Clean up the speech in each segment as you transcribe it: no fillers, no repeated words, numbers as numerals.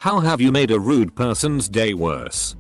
How have you made a rude person's day worse?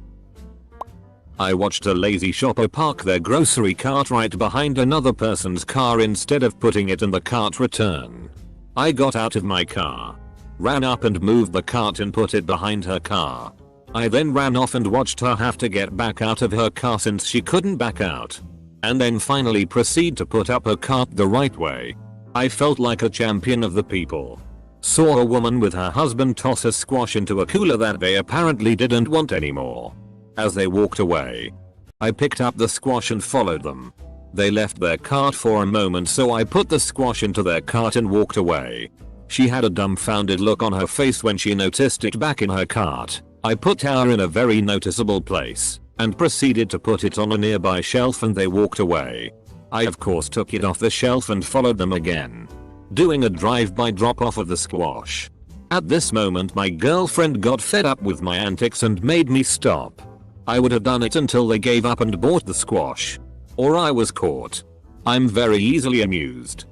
I watched a lazy shopper park their grocery cart right behind another person's car instead of putting it in the cart return. I got out of my car, ran up and moved the cart and put it behind her car. I then ran off and watched her have to get back out of her car since she couldn't back out, and then finally proceed to put up her cart the right way. I felt like a champion of the people. Saw a woman with her husband toss a squash into a cooler that they apparently didn't want anymore. As they walked away, I picked up the squash and followed them. They left their cart for a moment, so I put the squash into their cart and walked away. She had a dumbfounded look on her face when she noticed it back in her cart. I put her in a very noticeable place and proceeded to put it on a nearby shelf, and they walked away. I of course took it off the shelf and followed them again, doing a drive-by drop-off of the squash. At this moment my girlfriend got fed up with my antics and made me stop. I would have done it until they gave up and bought the squash, or I was caught. I'm very easily amused.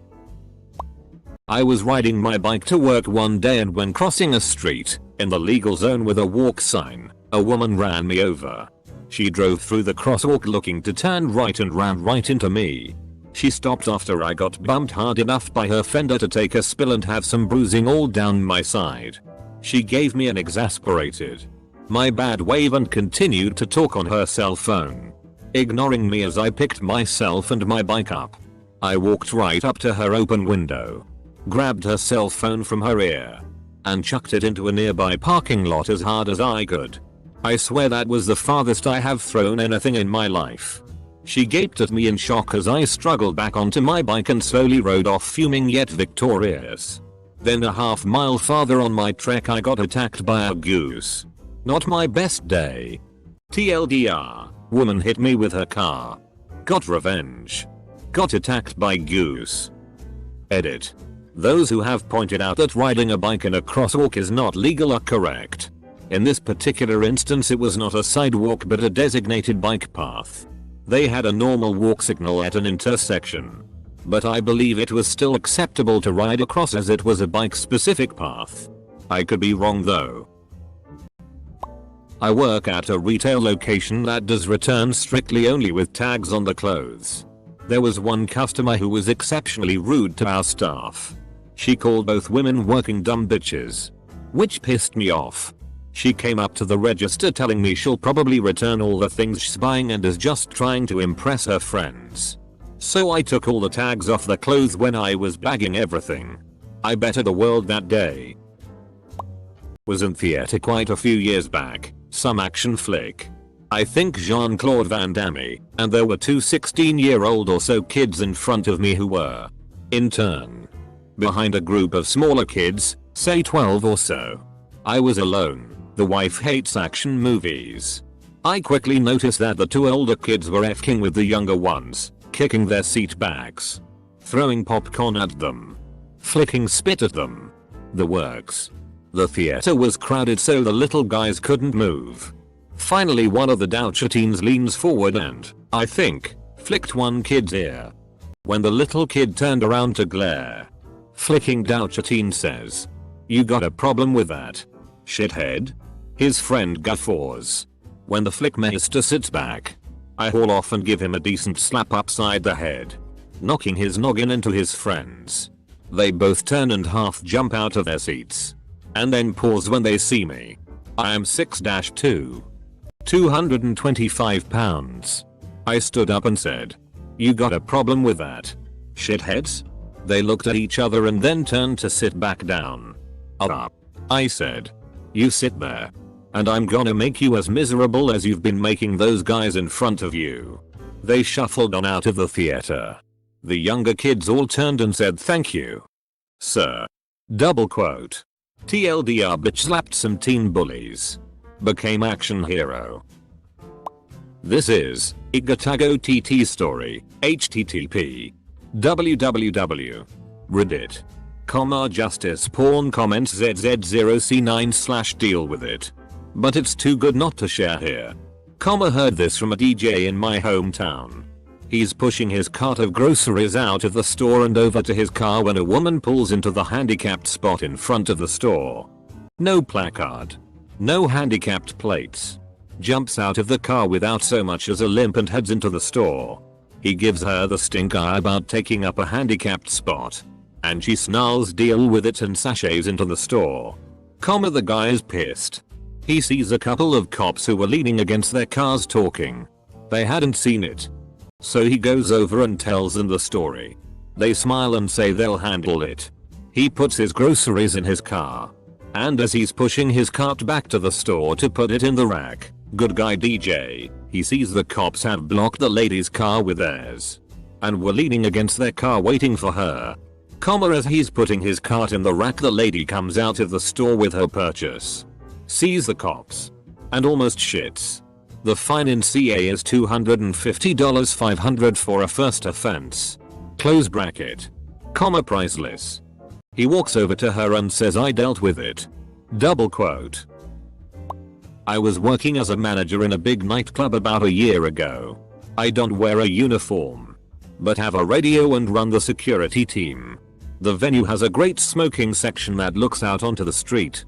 I was riding my bike to work one day, and when crossing a street in the legal zone with a walk sign, a woman ran me over. She drove through the crosswalk looking to turn right and ran right into me. She stopped after I got bumped hard enough by her fender to take a spill and have some bruising all down my side. She gave me an exasperated, "My bad" wave and continued to talk on her cell phone, ignoring me as I picked myself and my bike up. I walked right up to her open window, grabbed her cell phone from her ear, and chucked it into a nearby parking lot as hard as I could. I swear that was the farthest I have thrown anything in my life. She gaped at me in shock as I struggled back onto my bike and slowly rode off, fuming yet victorious. Then a half mile farther on my trek I got attacked by a goose. Not my best day. TLDR, woman hit me with her car. Got revenge. Got attacked by goose. Edit. Those who have pointed out that riding a bike in a crosswalk is not legal are correct. In this particular instance it was not a sidewalk but a designated bike path. They had a normal walk signal at an intersection, but I believe it was still acceptable to ride across as it was a bike specific path. I could be wrong though. I work at a retail location that does returns strictly only with tags on the clothes. There was one customer who was exceptionally rude to our staff. She called both women working dumb bitches, which pissed me off. She came up to the register telling me she'll probably return all the things she's buying and is just trying to impress her friends. So I took all the tags off the clothes when I was bagging everything. I bettered the world that day. Was in theater quite a few years back, some action flick. I think Jean-Claude Van Damme, and there were two 16-year-old or so kids in front of me who were, in turn, behind a group of smaller kids, say 12 or so. I was alone. The wife hates action movies. I quickly noticed that the two older kids were f***ing with the younger ones, kicking their seat backs, throwing popcorn at them, flicking spit at them. The works. The theater was crowded so the little guys couldn't move. Finally one of the Doucher teens leans forward and, I think, flicked one kid's ear. When the little kid turned around to glare, flicking Doucher teen says, "You got a problem with that, shithead?" His friend guffaws. When the flickmaster sits back, I haul off and give him a decent slap upside the head, knocking his noggin into his friends. They both turn and half jump out of their seats, and then pause when they see me. I am 6'2", 225 pounds. I stood up and said, "You got a problem with that, shitheads?" They looked at each other and then turned to sit back down. "Up," I said. "You sit there, and I'm gonna make you as miserable as you've been making those guys in front of you." They shuffled on out of the theater. The younger kids all turned and said thank you, sir. Double quote. TLDR bitch slapped some teen bullies. Became action hero. This is Igatago TT story. http www Reddit justice porn comments ZZ0C9/ deal with it. But it's too good not to share here. Heard this from a DJ in my hometown. He's pushing his cart of groceries out of the store and over to his car when a woman pulls into the handicapped spot in front of the store. No placard, No handicapped plates. Jumps out of the car without so much as a limp and heads into the store. He gives her the stink eye about taking up a handicapped spot. And she snarls deal with it and sashays into the store. The guy is pissed. He sees a couple of cops who were leaning against their cars talking. They hadn't seen it. So he goes over and tells them the story. They smile and say they'll handle it. He puts his groceries in his car. And as he's pushing his cart back to the store to put it in the rack, good guy DJ, he sees the cops have blocked the lady's car with theirs. And were leaning against their car waiting for her. As he's putting his cart in the rack, the lady comes out of the store with her purchase. Sees the cops. And almost shits. The fine in CA is $250, $500 for a first offense. Close bracket. Priceless. He walks over to her and says I dealt with it. Double quote. I was working as a manager in a big nightclub about a year ago. I don't wear a uniform. But have a radio and run the security team. The venue has a great smoking section that looks out onto the street.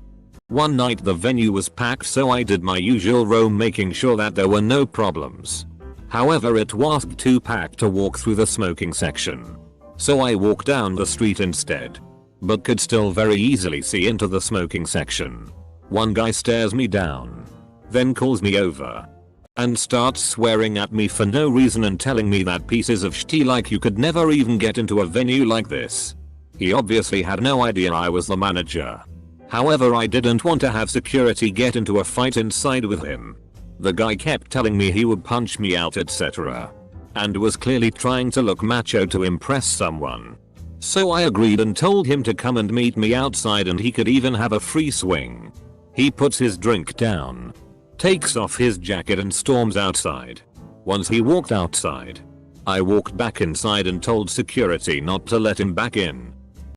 One night the venue was packed, so I did my usual roam making sure that there were no problems. However, it was too packed to walk through the smoking section. So I walked down the street instead. But could still very easily see into the smoking section. One guy stares me down. Then calls me over. And starts swearing at me for no reason and telling me that pieces of shit like you could never even get into a venue like this. He obviously had no idea I was the manager. However, I didn't want to have security get into a fight inside with him. The guy kept telling me he would punch me out, etc. And was clearly trying to look macho to impress someone. So I agreed and told him to come and meet me outside and he could even have a free swing. He puts his drink down. Takes off his jacket and storms outside. Once he walked outside, I walked back inside and told security not to let him back in.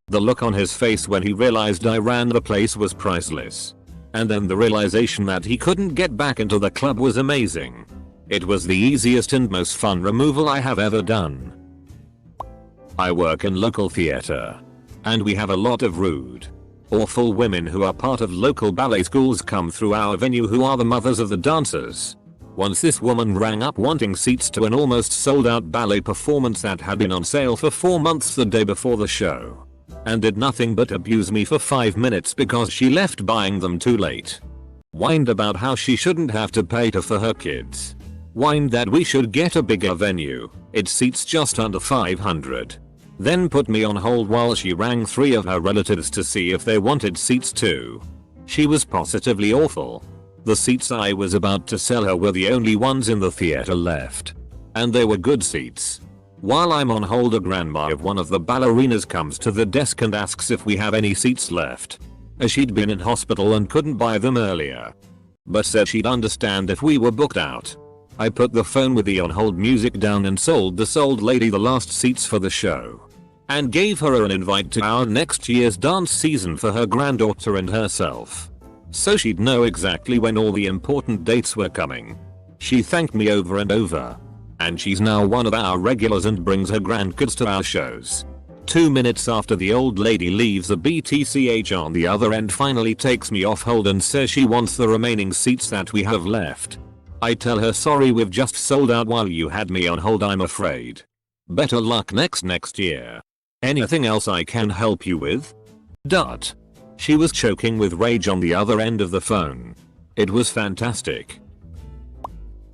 The look on his face when he realized I ran the place was priceless. And then the realization that he couldn't get back into the club was amazing. It was the easiest and most fun removal I have ever done. I work in local theater. And we have a lot of rude, awful women who are part of local ballet schools come through our venue who are the mothers of the dancers. Once this woman rang up wanting seats to an almost sold out ballet performance that had been on sale for 4 months the day before the show. And did nothing but abuse me for 5 minutes because she left buying them too late. Whined about how she shouldn't have to pay for her kids. Whined that we should get a bigger venue, it seats just under 500. Then put me on hold while she rang 3 of her relatives to see if they wanted seats too. She was positively awful. The seats I was about to sell her were the only ones in the theater left. And they were good seats. While I'm on hold, a grandma of one of the ballerinas comes to the desk and asks if we have any seats left. As she'd been in hospital and couldn't buy them earlier. But said she'd understand if we were booked out. I put the phone with the on hold music down and sold this old lady the last seats for the show. And gave her an invite to our next year's dance season for her granddaughter and herself. So she'd know exactly when all the important dates were coming. She thanked me over and over. And she's now one of our regulars and brings her grandkids to our shows. 2 minutes after the old lady leaves, the BTCH on the other end finally takes me off hold and says she wants the remaining seats that we have left. I tell her sorry, we've just sold out while you had me on hold, I'm afraid. Better luck next year. Anything else I can help you with? Dot. She was choking with rage on the other end of the phone. It was fantastic.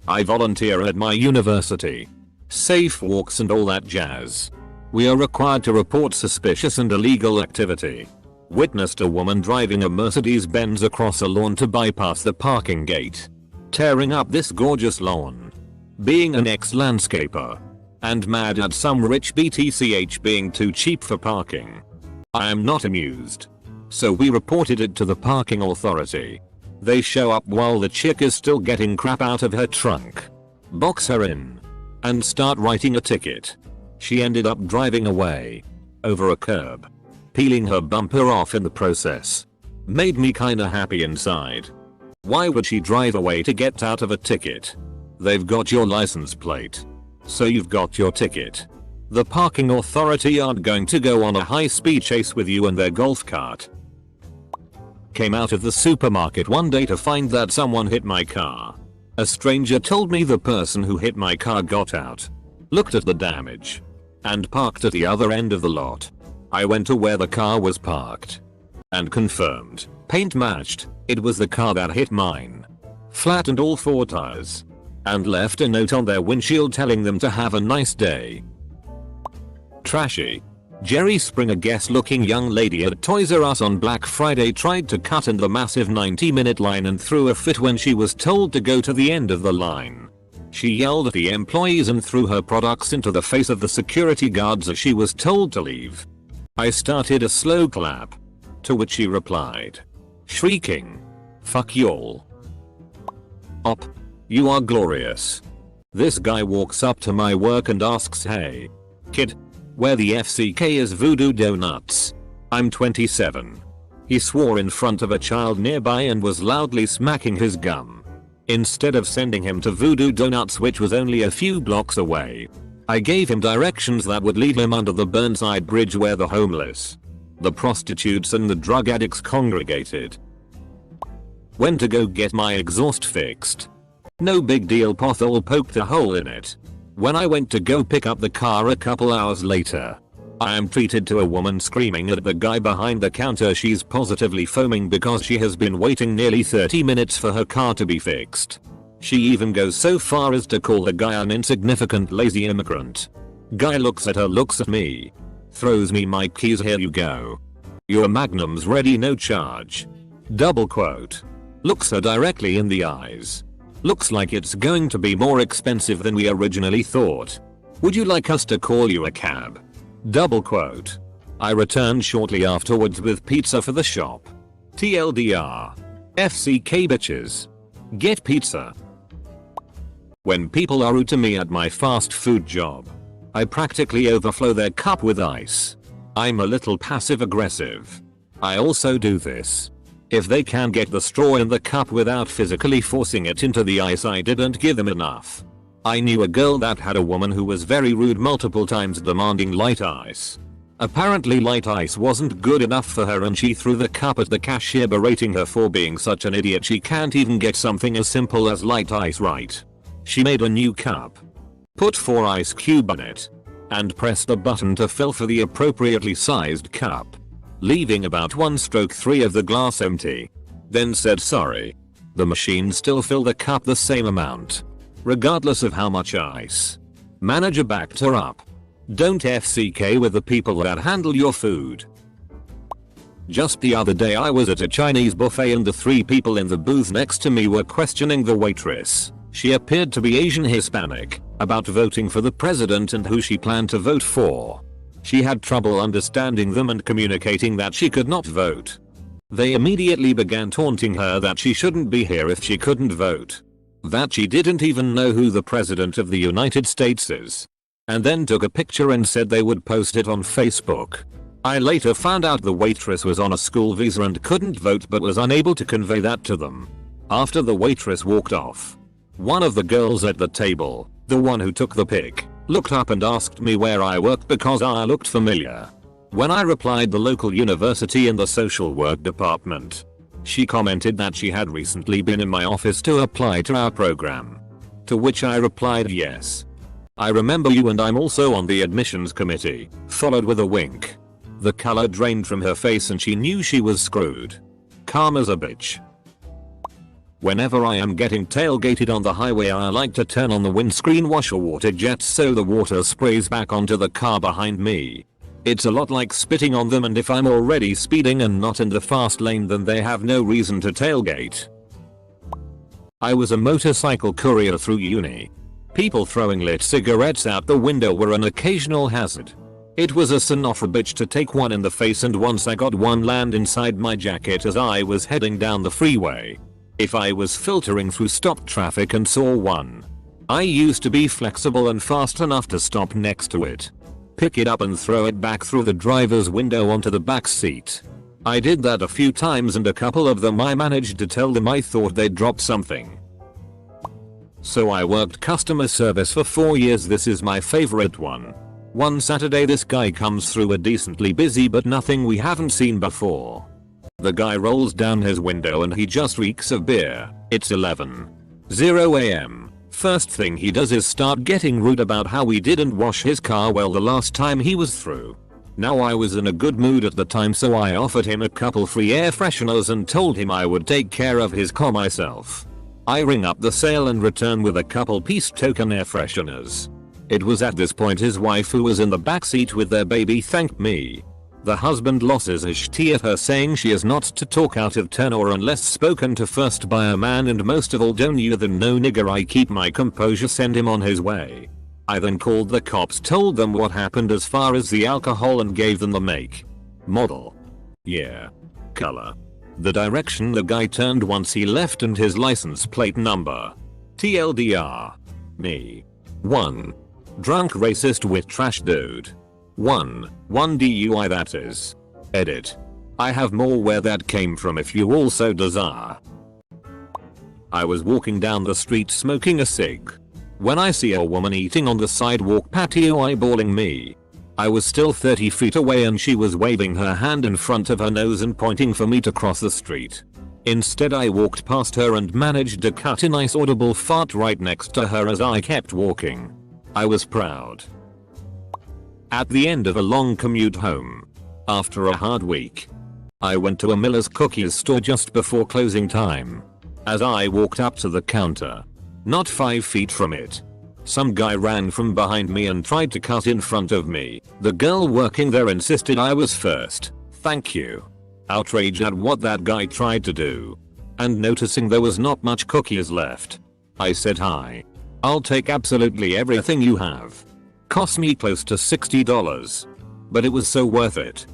I volunteer at my university. Safe walks and all that jazz. We are required to report suspicious and illegal activity. Witnessed a woman driving a Mercedes-Benz across a lawn to bypass the parking gate. Tearing up this gorgeous lawn. Being an ex-landscaper. And mad at some rich BTCH being too cheap for parking. I am not amused. So we reported it to the parking authority. They show up while the chick is still getting crap out of her trunk. Box her in. And start writing a ticket. She ended up driving away. Over a curb. Peeling her bumper off in the process. Made me kinda happy inside. Why would she drive away to get out of a ticket? They've got your license plate. So you've got your ticket. The parking authority aren't going to go on a high-speed chase with you and their golf cart. Came out of the supermarket one day to find that someone hit my car. A stranger told me the person who hit my car got out, looked at the damage, and parked at the other end of the lot. I went to where the car was parked and confirmed, paint matched, it was the car that hit mine. Flattened all 4 tires and left a note on their windshield telling them to have a nice day. Trashy. Jerry Springer guest looking young lady at Toys R Us on Black Friday tried to cut in the massive 90-minute line and threw a fit when she was told to go to the end of the line. She yelled at the employees and threw her products into the face of the security guards as she was told to leave. I started a slow clap, to which she replied, shrieking, "Fuck y'all." Op. You are glorious. This guy walks up to my work and asks, "Hey, kid, where the FCK is Voodoo Donuts?" I'm 27. He swore in front of a child nearby and was loudly smacking his gum. Instead of sending him to Voodoo Donuts, which was only a few blocks away, I gave him directions that would lead him under the Burnside Bridge where the homeless, the prostitutes and the drug addicts congregated. Went to go get my exhaust fixed. No big deal, pothole poked a hole in it. When I went to go pick up the car a couple hours later, I am treated to a woman screaming at the guy behind the counter she's positively foaming because she has been waiting nearly 30 minutes for her car to be fixed. She even goes so far as to call the guy an insignificant lazy immigrant. Guy looks at her, looks at me, throws me my keys, "Here you go. Your magnum's ready, no charge." Double quote. Looks her directly in the eyes. "Looks like it's going to be more expensive than we originally thought. Would you like us to call you a cab?" Double quote. I returned shortly afterwards with pizza for the shop. TLDR. FCK bitches. Get pizza. When people are rude to me at my fast food job, I practically overflow their cup with ice. I'm a little passive aggressive. I also do this. If they can get the straw in the cup without physically forcing it into the ice, I didn't give them enough. I knew a girl that had a woman who was very rude, multiple times demanding light ice. Apparently light ice wasn't good enough for her and she threw the cup at the cashier, berating her for being such an idiot she can't even get something as simple as light ice right. She made a new cup, put 4 ice cubes in it, and pressed a button to fill for the appropriately sized cup, leaving about 1/3 of the glass empty. Then said sorry. The machine still filled the cup the same amount, regardless of how much ice. Manager backed her up. Don't FCK with the people that handle your food. Just the other day I was at a Chinese buffet and the 3 people in the booth next to me were questioning the waitress. She appeared to be Asian Hispanic, about voting for the president and who she planned to vote for. She had trouble understanding them and communicating that she could not vote. They immediately began taunting her that she shouldn't be here if she couldn't vote, that she didn't even know who the president of the United States is, and then took a picture and said they would post it on Facebook. I later found out the waitress was on a school visa and couldn't vote but was unable to convey that to them. After the waitress walked off, one of the girls at the table, the one who took the pic, looked up and asked me where I worked because I looked familiar. When I replied the local university in the social work department, she commented that she had recently been in my office to apply to our program. To which I replied, "Yes. I remember you and I'm also on the admissions committee," followed with a wink. The color drained from her face and she knew she was screwed. Calm as a bitch. Whenever I am getting tailgated on the highway, I like to turn on the windscreen washer water jets so the water sprays back onto the car behind me. It's a lot like spitting on them, and if I'm already speeding and not in the fast lane then they have no reason to tailgate. I was a motorcycle courier through uni. People throwing lit cigarettes out the window were an occasional hazard. It was a son of a bitch to take one in the face, and once I got one land inside my jacket as I was heading down the freeway. If I was filtering through stopped traffic and saw one, I used to be flexible and fast enough to stop next to it, pick it up and throw it back through the driver's window onto the back seat. I did that a few times and a couple of them I managed to tell them I thought they'd dropped something. So I worked customer service for 4 years. This is my favorite one. One Saturday this guy comes through a decently busy but nothing we haven't seen before. The guy rolls down his window and he just reeks of beer. It's 11:00 a.m. First thing he does is start getting rude about how we didn't wash his car well the last time he was through. Now I was in a good mood at the time, so I offered him a couple free air fresheners and told him I would take care of his car myself. I ring up the sale and return with a couple piece token air fresheners. It was at this point his wife, who was in the backseat with their baby, thanked me. The husband losses his tea at her, saying she is not to talk out of turn or unless spoken to first by a man, and most of all don't you then no nigger. I keep my composure, send him on his way. I then called the cops, told them what happened as far as the alcohol, and gave them the make, model, year, color, the direction the guy turned once he left, and his license plate number. TLDR. Me. 1. Drunk racist with trash dude. 1 DUI, that is. Edit. I have more where that came from if you also desire. I was walking down the street smoking a cig when I see a woman eating on the sidewalk patio eyeballing me. I was still 30 feet away and she was waving her hand in front of her nose and pointing for me to cross the street. Instead I walked past her and managed to cut a nice audible fart right next to her as I kept walking. I was proud. At the end of a long commute home, after a hard week, I went to a Miller's Cookies store just before closing time. As I walked up to the counter, not 5 feet from it, some guy ran from behind me and tried to cut in front of me. The girl working there insisted I was first. Thank you. Outraged at what that guy tried to do, and noticing there was not much cookies left, I said, "Hi. I'll take absolutely everything you have." Cost me close to $60, but it was so worth it.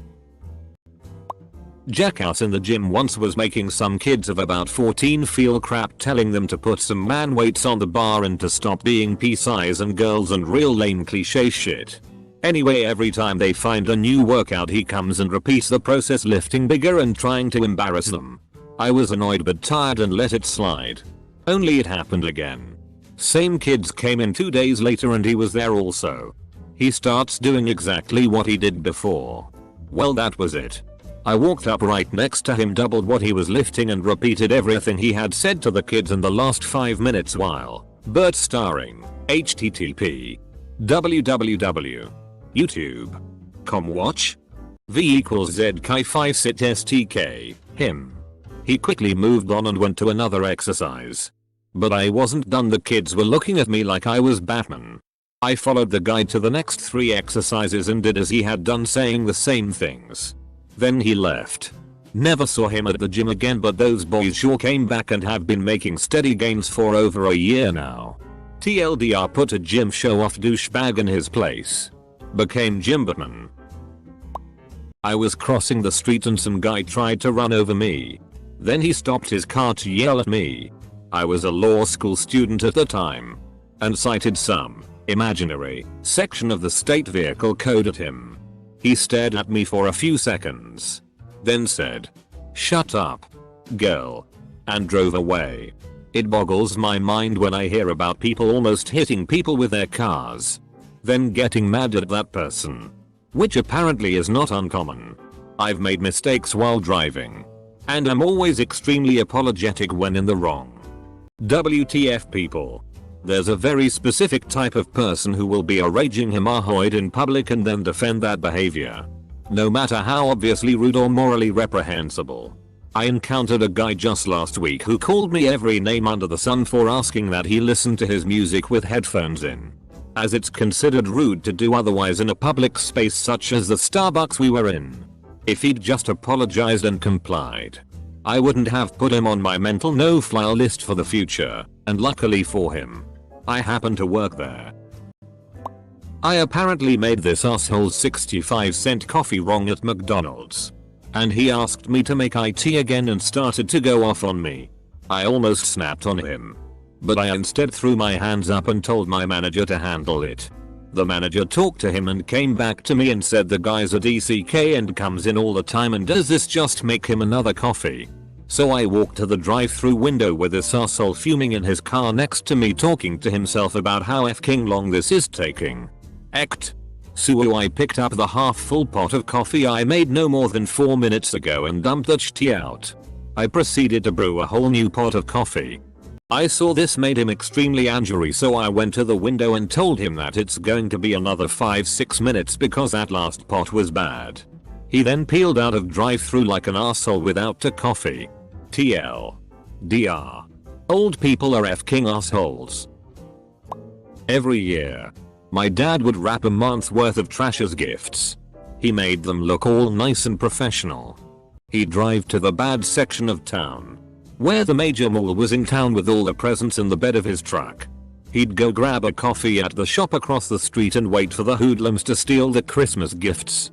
Jackass in the gym once was making some kids of about 14 feel crap, telling them to put some man weights on the bar and to stop being pea-size and girls and real lame cliche shit. Anyway, every time they find a new workout he comes and repeats the process, lifting bigger and trying to embarrass them. I was annoyed but tired and let it slide. Only it happened again. Same kids came in 2 days later and he was there also. He starts doing exactly what he did before. Well, that was it. I walked up right next to him, doubled what he was lifting and repeated everything he had said to the kids in the last 5 minutes while Bert starring http www youtube.com watch v = zk5 sit stk him. He quickly moved on and went to another exercise. But I wasn't done. The kids were looking at me like I was Batman. I followed the guy to the next 3 exercises and did as he had done, saying the same things. Then he left. Never saw him at the gym again, but those boys sure came back and have been making steady gains for over a year now. TLDR, put a gym show off douchebag in his place. Became Jim Batman. I was crossing the street and some guy tried to run over me. Then he stopped his car to yell at me. I was a law school student at the time and cited some imaginary section of the state vehicle code at him. He stared at me for a few seconds, then said, "Shut up, girl," and drove away. It boggles my mind when I hear about people almost hitting people with their cars, then getting mad at that person, which apparently is not uncommon. I've made mistakes while driving, and I'm always extremely apologetic when in the wrong. WTF people. There's a very specific type of person who will be a raging hemorrhoid in public and then defend that behavior, no matter how obviously rude or morally reprehensible. I encountered a guy just last week who called me every name under the sun for asking that he listen to his music with headphones in, as it's considered rude to do otherwise in a public space such as the Starbucks we were in. If he'd just apologized and complied, I wouldn't have put him on my mental no-fly list for the future, and luckily for him, I happen to work there. I apparently made this asshole 65-cent coffee wrong at McDonald's, and he asked me to make IT again and started to go off on me. I almost snapped on him, but I instead threw my hands up and told my manager to handle it. The manager talked to him and came back to me and said the guy's a DCK and comes in all the time, and does this just make him another coffee? So I walked to the drive-through window with this asshole fuming in his car next to me, talking to himself about how f***ing long this is taking. Ect. So I picked up the half-full pot of coffee I made no more than 4 minutes ago and dumped that tea out. I proceeded to brew a whole new pot of coffee. I saw this made him extremely angry, so I went to the window and told him that it's going to be another 5-6 minutes because that last pot was bad. He then peeled out of drive-thru like an arsehole without the coffee. TL. DR. Old people are f-king assholes. Every year, my dad would wrap a month's worth of trash as gifts. He made them look all nice and professional. He'd drive to the bad section of town, where the major mall was in town, with all the presents in the bed of his truck. He'd go grab a coffee at the shop across the street and wait for the hoodlums to steal the Christmas gifts.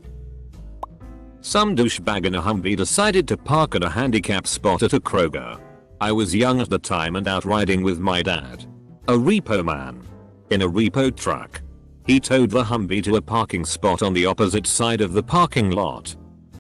Some douchebag in a Humvee decided to park at a handicap spot at a Kroger. I was young at the time and out riding with my dad, a repo man, in a repo truck. He towed the Humvee to a parking spot on the opposite side of the parking lot.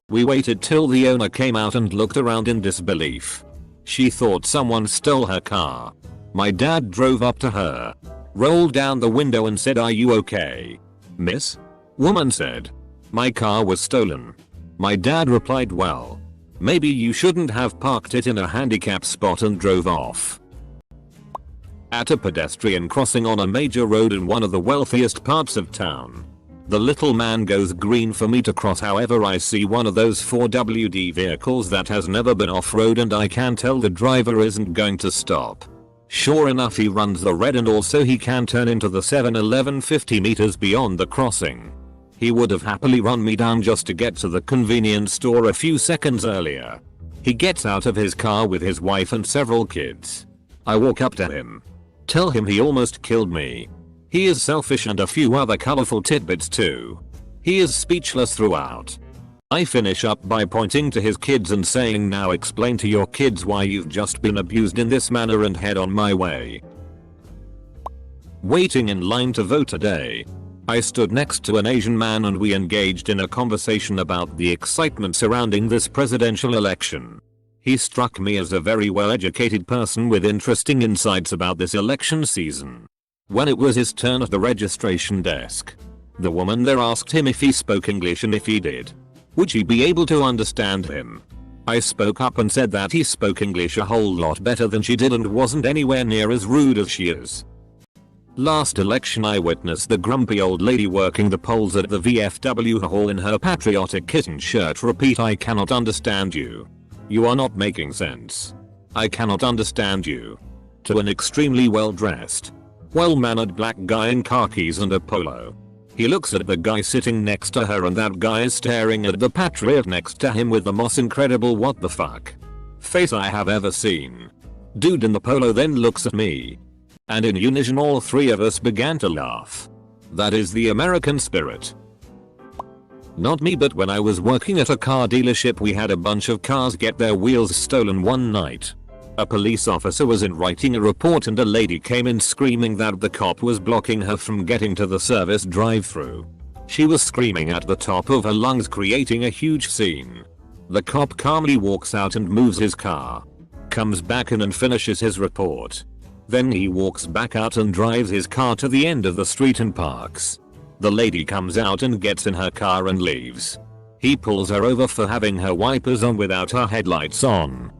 We waited till the owner came out and looked around in disbelief. She thought someone stole her car. My dad drove up to her, rolled down the window and said, "Are you okay, miss?" Woman said, "My car was stolen." My dad replied, "Well, maybe you shouldn't have parked it in a handicap spot," and drove off. At a pedestrian crossing on a major road in one of the wealthiest parts of town, the little man goes green for me to cross. However, I see one of those 4WD vehicles that has never been off-road and I can tell the driver isn't going to stop. Sure enough, he runs the red and also he can turn into the 7-Eleven 50 meters beyond the crossing. He would have happily run me down just to get to the convenience store a few seconds earlier. He gets out of his car with his wife and several kids. I walk up to him, tell him he almost killed me. He is selfish and a few other colorful tidbits too. He is speechless throughout. I finish up by pointing to his kids and saying, "Now explain to your kids why you've just been abused in this manner," and head on my way. Waiting in line to vote today, I stood next to an Asian man and we engaged in a conversation about the excitement surrounding this presidential election. He struck me as a very well-educated person with interesting insights about this election season. When it was his turn at the registration desk, the woman there asked him if he spoke English, and if he did, would she be able to understand him. I spoke up and said that he spoke English a whole lot better than she did and wasn't anywhere near as rude as she is. Last election I witnessed the grumpy old lady working the polls at the VFW hall in her patriotic kitten shirt repeat, "I cannot understand you. You are not making sense. I cannot understand you," to an extremely well-dressed, well-mannered black guy in khakis and a polo. He looks at the guy sitting next to her and that guy is staring at the patriot next to him with the most incredible "what the fuck" face I have ever seen. Dude in the polo then looks at me, and in unison all three of us began to laugh. That is the American spirit. Not me, but when I was working at a car dealership we had a bunch of cars get their wheels stolen one night. A police officer was in writing a report and a lady came in screaming that the cop was blocking her from getting to the service drive-thru. She was screaming at the top of her lungs, creating a huge scene. The cop calmly walks out and moves his car, comes back in and finishes his report. Then he walks back out and drives his car to the end of the street and parks. The lady comes out and gets in her car and leaves. He pulls her over for having her wipers on without her headlights on.